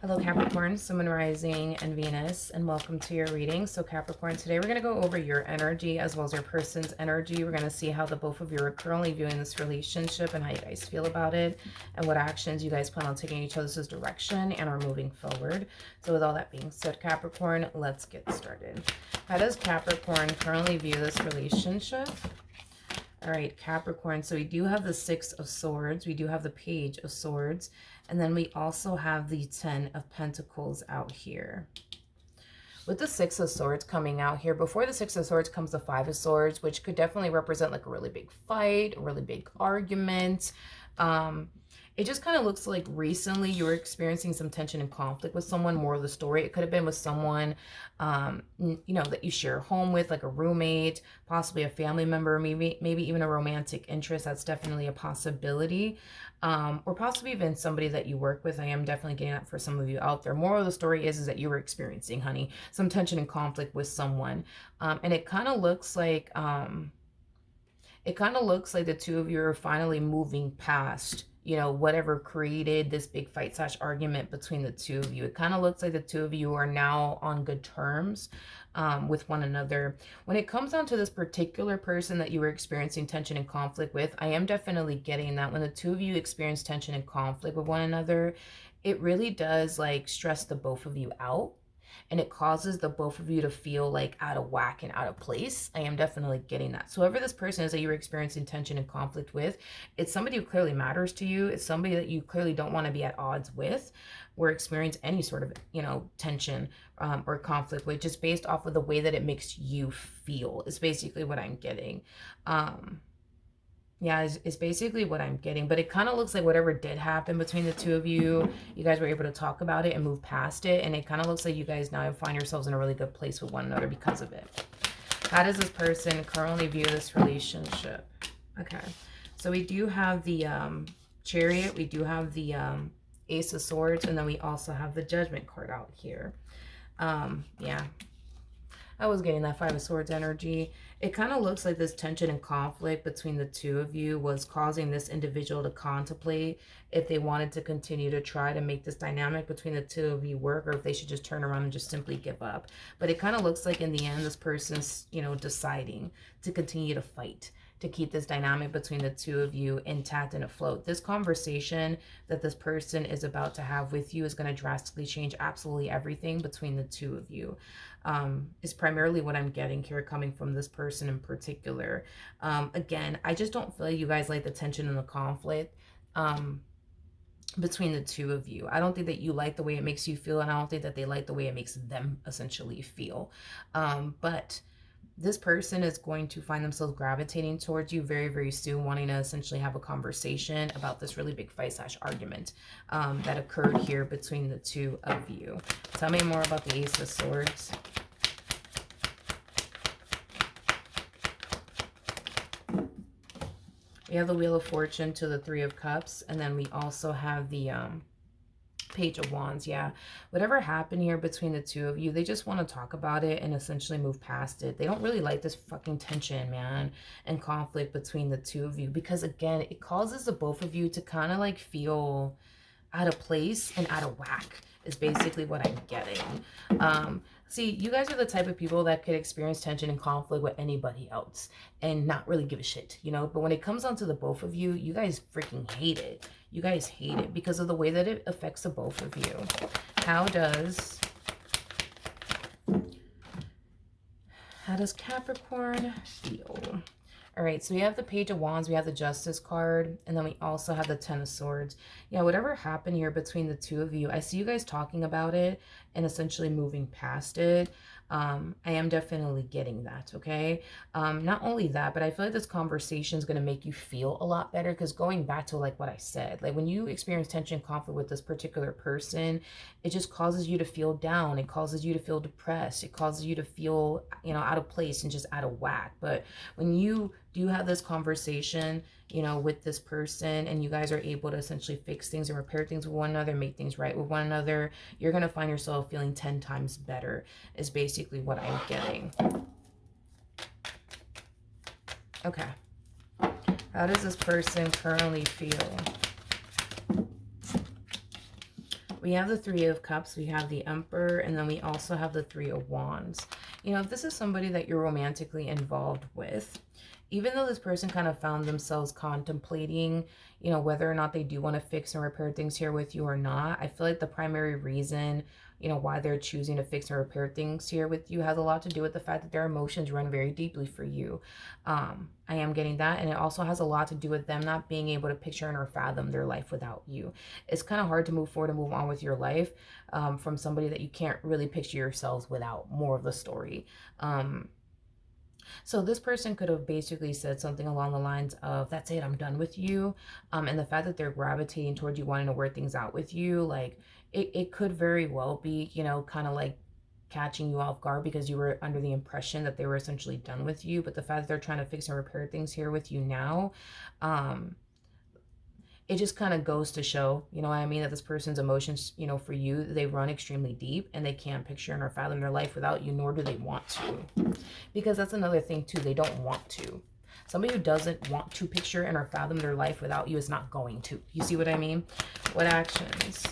Hello Capricorn, Sun, Moon, Rising, and Venus, and welcome to your reading. So Capricorn, today we're going to go over your energy as well as your person's energy. We're going to see how the both of you are currently viewing this relationship and how you guys feel about it and what actions you guys plan on taking each other's direction and are moving forward. So with all that being said, Capricorn, let's get started. How does Capricorn currently view this relationship? All right, Capricorn, so we do have the Six of Swords, we do have the Page of Swords, and then we also have the Ten of Pentacles out here. With the Six of Swords coming out here, before the Six of Swords comes the Five of Swords, which could definitely represent like a really big fight, a really big argument. It just kind of looks like recently you were experiencing some tension and conflict with someone. More of the story, it could have been with someone, you know, that you share a home with, like a roommate, possibly a family member, maybe even a romantic interest. That's definitely a possibility. Or possibly even somebody that you work with. I am definitely getting that for some of you out there. Moral of the story is that you were experiencing, honey, some tension and conflict with someone. And it kind of looks like, the two of you are finally moving past, you know, whatever created this big fight / argument between the two of you. It kind of looks like the two of you are now on good terms with one another. When it comes down to this particular person that you were experiencing tension and conflict with, I am definitely getting that when the two of you experience tension and conflict with one another, it really does like stress the both of you out. And it causes the both of you to feel like out of whack and out of place. I am definitely getting that. So whoever this person is that you're experiencing tension and conflict with, it's somebody who clearly matters to you. It's somebody that you clearly don't want to be at odds with or experience any sort of, you know, tension or conflict with, just based off of the way that it makes you feel. Is basically what I'm getting. Yeah, is basically what I'm getting. But it kind of looks like whatever did happen between the two of you, you guys were able to talk about it and move past it. And it kind of looks like you guys now find yourselves in a really good place with one another because of it. How does this person currently view this relationship? Okay, so we do have the Chariot. We do have the Ace of Swords. And then we also have the Judgment card out here. Yeah. I was getting that Five of Swords energy. It kind of looks like this tension and conflict between the two of you was causing this individual to contemplate if they wanted to continue to try to make this dynamic between the two of you work, or if they should just turn around and just simply give up. But it kind of looks like in the end, this person's, you know, deciding to continue to fight, to keep this dynamic between the two of you intact and afloat. This conversation that this person is about to have with you is going to drastically change absolutely everything between the two of you. Is primarily what I'm getting here coming from this person in particular. Again, I just don't feel like you guys like the tension and the conflict between the two of you. I don't think that you like the way it makes you feel, and I don't think that they like the way it makes them essentially feel. But this person is going to find themselves gravitating towards you very, very soon, wanting to essentially have a conversation about this really big fight / argument that occurred here between the two of you. Tell me more about the Ace of Swords. We have the Wheel of Fortune to the Three of Cups, and then we also have the Page of Wands. Yeah, whatever happened here between the two of you, they just want to talk about it and essentially move past it. They don't really like this fucking tension, man, and conflict between the two of you, because again, it causes the both of you to kind of like feel out of place and out of whack, is basically what I'm getting. See, you guys are the type of people that could experience tension and conflict with anybody else and not really give a shit, you know? But when it comes down to the both of you, you guys freaking hate it. You guys hate it because of the way that it affects the both of you. How does Capricorn feel? All right, so we have the Page of Wands, we have the Justice card, and then we also have the Ten of Swords. Yeah, whatever happened here between the two of you, I see you guys talking about it and essentially moving past it. I am definitely getting that, okay? Not only that, but I feel like this conversation is going to make you feel a lot better, because going back to like what I said, like when you experience tension and conflict with this particular person, it just causes you to feel down. It causes you to feel depressed. It causes you to feel, you know, out of place and just out of whack. But when you do have this conversation, you know, with this person, and you guys are able to essentially fix things and repair things with one another, make things right with one another, you're going to find yourself feeling 10 times better, is basically what I'm getting. Okay. How does this person currently feel? We have the Three of Cups, we have the Emperor, and then we also have the Three of Wands. You know, if this is somebody that you're romantically involved with, even though this person kind of found themselves contemplating, you know, whether or not they do want to fix and repair things here with you or not, I feel like the primary reason, you know, why they're choosing to fix and repair things here with you has a lot to do with the fact that their emotions run very deeply for you. I am getting that. And it also has a lot to do with them not being able to picture and or fathom their life without you. It's kind of hard to move forward and move on with your life from somebody that you can't really picture yourselves without. More of the story. So this person could have basically said something along the lines of, that's it, I'm done with you. And the fact that they're gravitating towards you, wanting to work things out with you, like it could very well be, you know, kind of like catching you off guard because you were under the impression that they were essentially done with you. But the fact that they're trying to fix and repair things here with you now, it just kind of goes to show, you know what I mean, that this person's emotions, you know, for you, they run extremely deep and they can't picture and or fathom their life without you, nor do they want to. Because that's another thing too, they don't want to. Somebody who doesn't want to picture and or fathom their life without you is not going to. You see what I mean? What actions?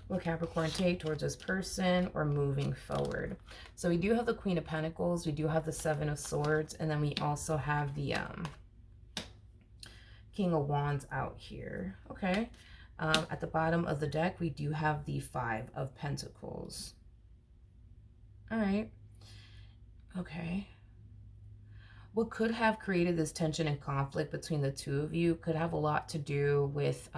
Will Capricorn take towards this person or moving forward? So we do have the Queen of Pentacles, we do have the Seven of Swords, and then we also have the King of Wands out here. Okay. At the bottom of the deck, we do have the Five of Pentacles. All right. Okay. What could have created this tension and conflict between the two of you could have a lot to do with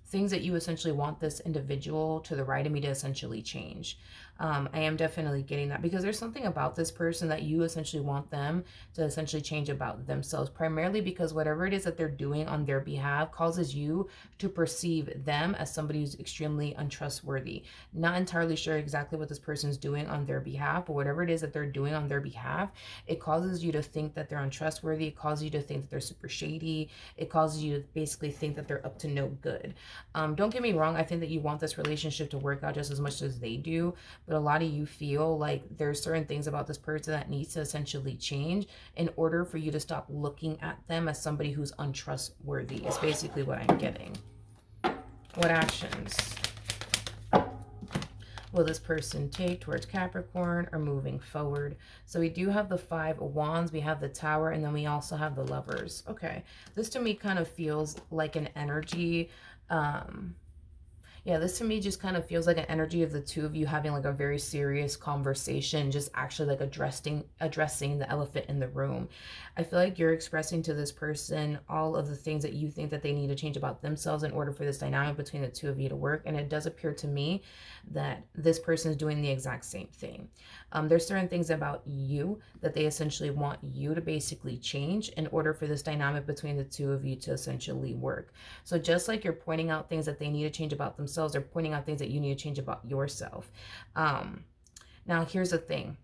things that you essentially want this individual to the right of me to essentially change. I am definitely getting that because there's something about this person that you essentially want them to essentially change about themselves, primarily because whatever it is that they're doing on their behalf causes you to perceive them as somebody who's extremely untrustworthy. Not entirely sure exactly what this person's doing on their behalf, but whatever it is that they're doing on their behalf, it causes you to think that they're untrustworthy. It causes you to think that they're super shady. It causes you to basically think that they're up to no good. Don't get me wrong. I think that you want this relationship to work out just as much as they do, but a lot of you feel like there's certain things about this person that needs to essentially change in order for you to stop looking at them as somebody who's untrustworthy is basically what I'm getting. What actions will this person take towards Capricorn or moving forward? So we do have the Five of Wands, we have the Tower, and then we also have the Lovers. Okay, this to me kind of feels like an energy. Yeah, this to me just kind of feels like an energy of the two of you having like a very serious conversation, just actually like addressing the elephant in the room. I feel like you're expressing to this person all of the things that you think that they need to change about themselves in order for this dynamic between the two of you to work. And it does appear to me that this person is doing the exact same thing. There's certain things about you that they essentially want you to basically change in order for this dynamic between the two of you to essentially work. So just like you're pointing out things that they need to change about themselves, they're pointing out things that you need to change about yourself. Now, here's the thing.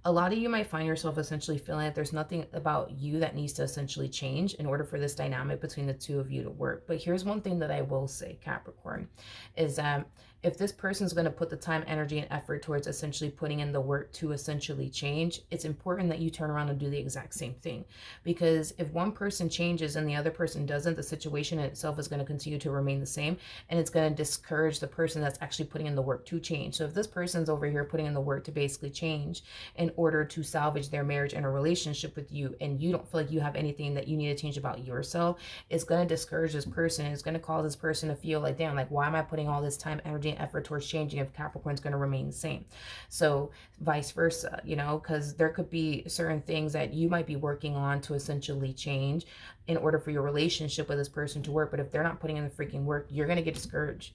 A lot of you might find yourself essentially feeling that there's nothing about you that needs to essentially change in order for this dynamic between the two of you to work. But here's one thing that I will say, Capricorn, is that if this person's going to put the time, energy, and effort towards essentially putting in the work to essentially change, it's important that you turn around and do the exact same thing. Because if one person changes and the other person doesn't, the situation in itself is going to continue to remain the same. And it's going to discourage the person that's actually putting in the work to change. So if this person's over here putting in the work to basically change in order to salvage their marriage and a relationship with you, and you don't feel like you have anything that you need to change about yourself, it's going to discourage this person. It's going to cause this person to feel like, damn, like, why am I putting all this time, energy, and effort towards changing if Capricorn's going to remain the same? So vice versa, you know, because there could be certain things that you might be working on to essentially change in order for your relationship with this person to work. But if they're not putting in the freaking work, you're going to get discouraged.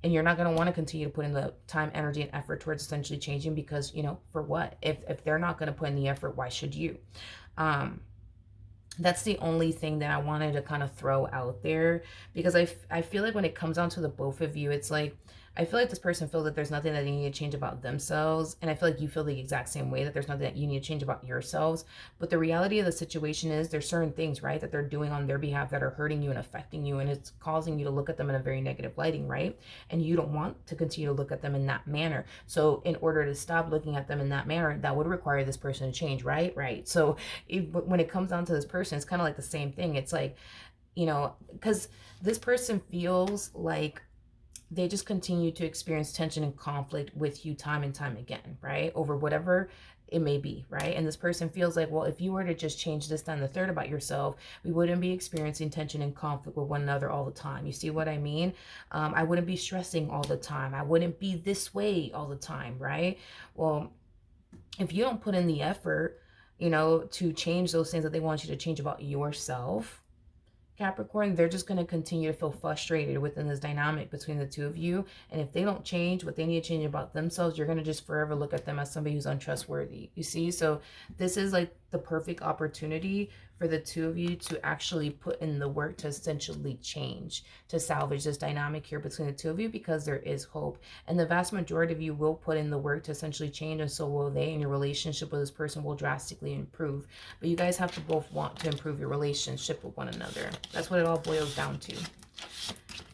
And you're not going to want to continue to put in the time, energy, and effort towards essentially changing because, you know, for what? If they're not going to put in the effort, why should you? That's the only thing that I wanted to kind of throw out there, because I feel like when it comes down to the both of you, it's like I feel like this person feels that there's nothing that they need to change about themselves. And I feel like you feel the exact same way, that there's nothing that you need to change about yourselves. But the reality of the situation is there's certain things, right, that they're doing on their behalf that are hurting you and affecting you. And it's causing you to look at them in a very negative lighting, right? And you don't want to continue to look at them in that manner. So in order to stop looking at them in that manner, that would require this person to change, right? Right. So when it comes down to this person, it's kind of like the same thing. It's like, you know, because this person feels like they just continue to experience tension and conflict with you time and time again, right? Over whatever it may be, right? And this person feels like, well, if you were to just change this, then the third about yourself, we wouldn't be experiencing tension and conflict with one another all the time. You see what I mean? I wouldn't be stressing all the time. I wouldn't be this way all the time, right? Well, if you don't put in the effort, you know, to change those things that they want you to change about yourself, Capricorn, they're just going to continue to feel frustrated within this dynamic between the two of you. And if they don't change what they need to change about themselves, you're going to just forever look at them as somebody who's untrustworthy. You see? So this is like the perfect opportunity for the two of you to actually put in the work to essentially change, to salvage this dynamic here between the two of you, because there is hope. And the vast majority of you will put in the work to essentially change, and so will they, and your relationship with this person will drastically improve. But you guys have to both want to improve your relationship with one another. That's what it all boils down to.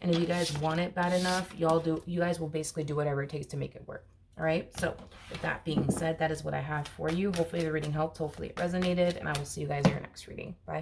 And if you guys want it bad enough, you guys will basically do whatever it takes to make it work. All right, so with that being said, that is what I have for you. Hopefully the reading helped. Hopefully it resonated, and I will see you guys in your next reading. Bye.